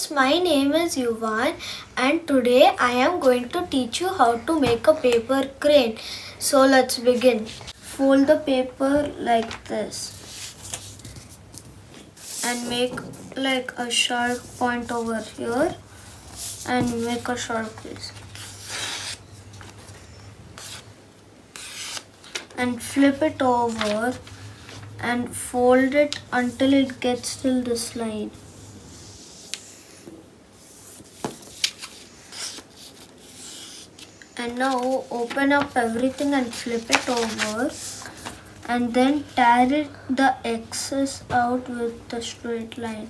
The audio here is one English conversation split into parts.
friends, my name is Yuvan and today I am going to teach you how to make a paper crane. So let's begin. Fold the paper like this and make like a sharp point over here and make a sharp piece. And flip it over and fold it until it gets till this line. And now open up everything and flip it over and then tear the excess out with the straight line.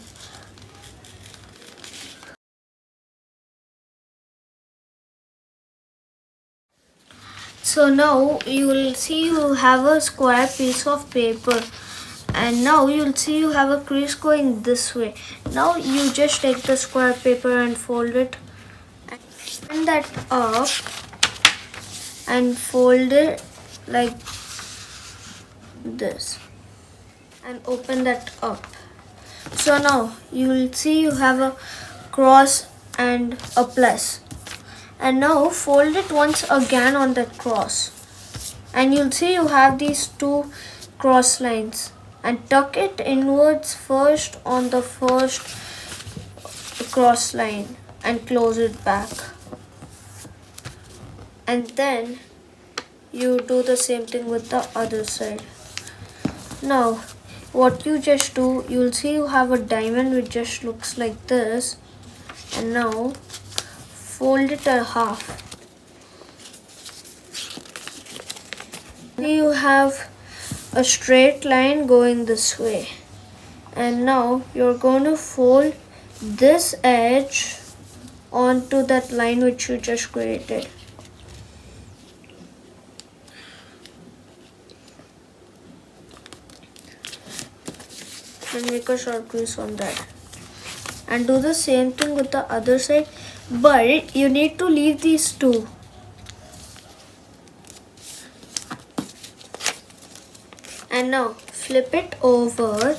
So now you will see you have a square piece of paper and now you'll see you have a crease going this way. Now you just take the square paper and fold it and open that up and fold it like this and open that up. So now you will see you have a cross and a plus. And now fold it once again on that cross. And you'll see you have these two cross lines. And tuck it inwards first on the first cross line and close it back. And then you do the same thing with the other side. Now what you just do, you'll see you have a diamond which just looks like this. And now fold it in half. You have a straight line going this way. And now you're going to fold this edge onto that line which you just created. And make a sharp crease on that. And do the same thing with the other side. But you need to leave these two. And now flip it over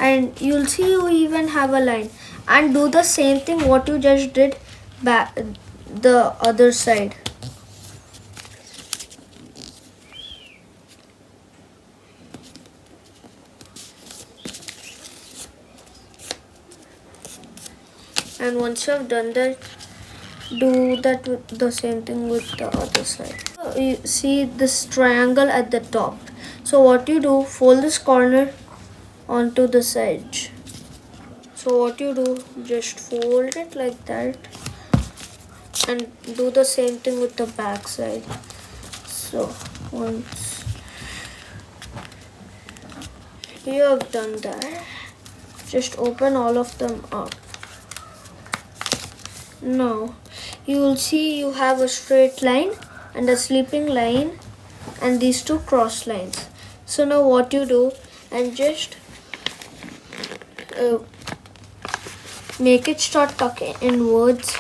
and you'll see you even have a line. And do the same thing what you just did back the other side. And once you have done that, do that with the same thing with the other side. So you see this triangle at the top. So what you do, fold this corner onto this edge. So what you do, just fold it like that and do the same thing with the back side. So once you have done that, just open all of them up. Now you will see you have a straight line and a sleeping line and these two cross lines. So now what you do, and just make it start tucking inwards,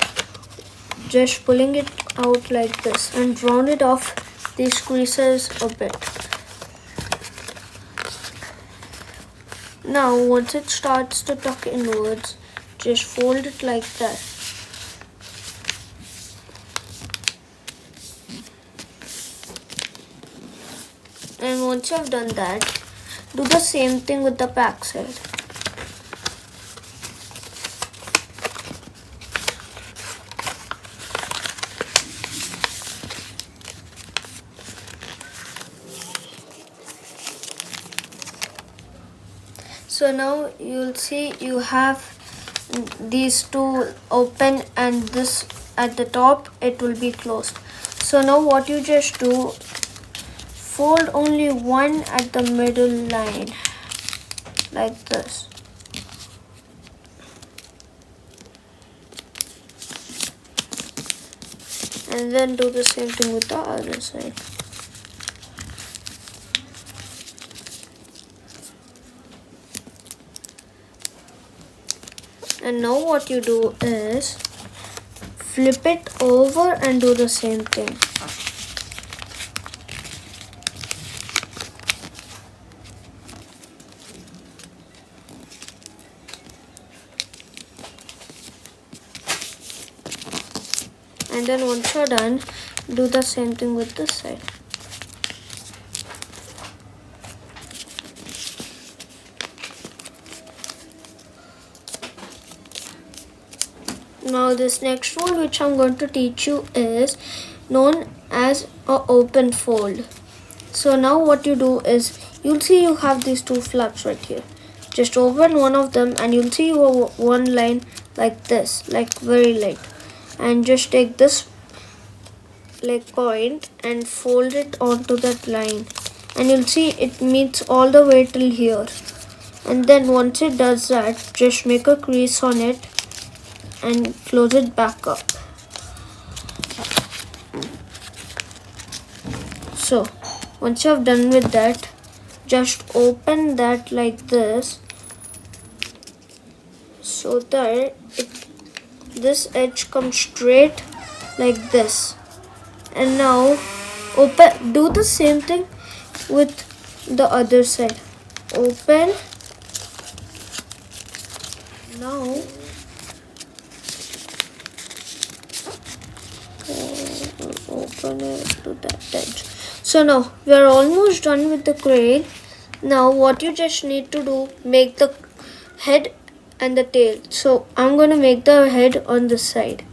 just pulling it out like this and round it off these creases a bit. Now once it starts to tuck inwards, just fold it like that. And once you have done that, do the same thing with the back side. So now you'll see you have these two open and this at the top it will be closed. So now what you just do, fold only one at the middle line like this. And then do the same thing with the other side. And now what you do is flip it over and do the same thing. And then once you're done, do the same thing with this side. Now this next one which I'm going to teach you is known as a open fold. So now what you do is, you'll see you have these two flaps right here. Just open one of them and you'll see your one line like this, like very light. And just take this like point and fold it onto that line. And you'll see it meets all the way till here. And then once it does that, just make a crease on it and close it back up. So once you have done with that, just open that like this, so that this edge comes straight like this. And now do the same thing with the other side. Open. Now open it to that edge. So now we are almost done with the crane. Now what you just need to do, make the head and the tail. So I'm going to make the head on this side.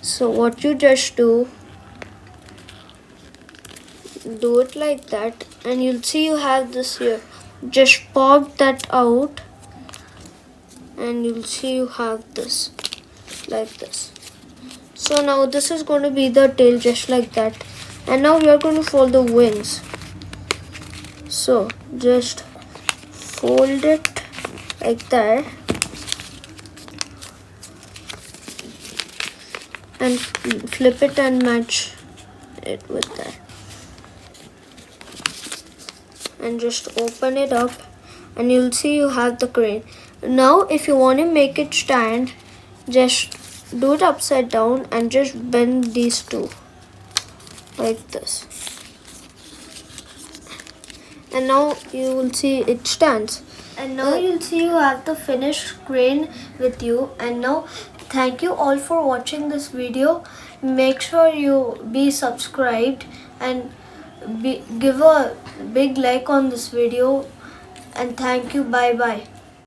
So what you just do it like that, and you'll see you have this here. Just pop that out and you'll see you have this like this. So now this is going to be the tail, just like that. And now we are going to fold the wings. So just fold it like that and flip it and match it with that. And just open it up and you'll see you have the crane. Now if you want to make it stand, just do it upside down and just bend these two like this. And now you will see it stands. And now you'll see you have the finished crane with you. And now thank you all for watching this video. Make sure you be subscribed and give a big like on this video. And thank you. Bye bye.